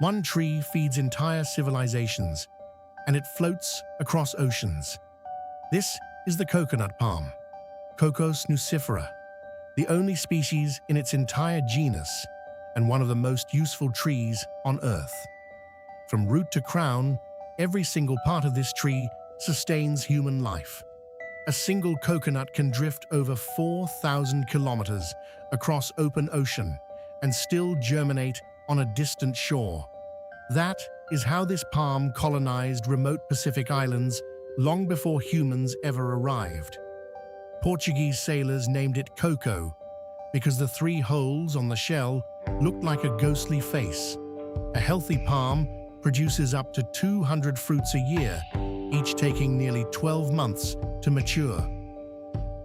One tree feeds entire civilizations, and it floats across oceans. This is the coconut palm, Cocos nucifera, the only species in its entire genus and one of the most useful trees on Earth. From root to crown, every single part of this tree sustains human life. A single coconut can drift over 4,000 kilometers across open ocean and still germinate on a distant shore. That is how this palm colonized remote Pacific islands long before humans ever arrived. Portuguese sailors named it coco because the 3 holes on the shell looked like a ghostly face. A healthy palm produces up to 200 fruits a year, each taking nearly 12 months to mature.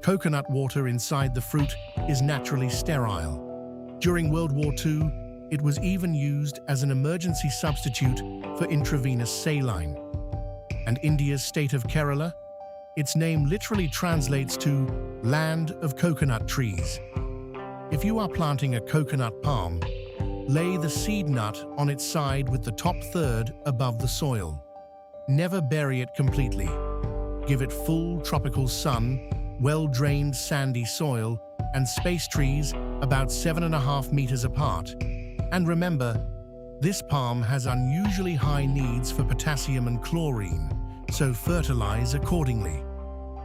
Coconut water inside the fruit is naturally sterile. During World War II, it was even used as an emergency substitute for intravenous saline. And India's state of Kerala? Its name literally translates to land of coconut trees. If you are planting a coconut palm, lay the seed nut on its side with the top third above the soil. Never bury it completely. Give it full tropical sun, well-drained sandy soil, and space trees about 7.5 meters apart. And remember, this palm has unusually high needs for potassium and chlorine, so fertilize accordingly.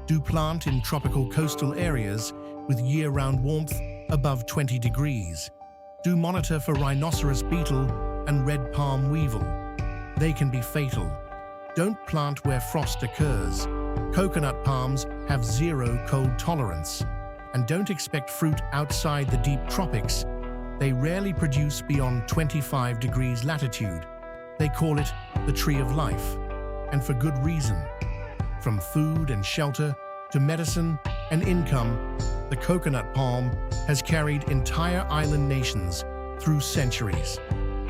Do plant in tropical coastal areas with year-round warmth above 20 degrees. Do monitor for rhinoceros beetle and red palm weevil. They can be fatal. Don't plant where frost occurs. Coconut palms have 0 cold tolerance. And don't expect fruit outside the deep tropics. They rarely produce beyond 25 degrees latitude. They call it the tree of life, and for good reason. From food and shelter to medicine and income, the coconut palm has carried entire island nations through centuries.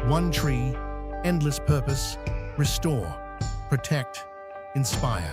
One tree, endless purpose, restore, protect, inspire.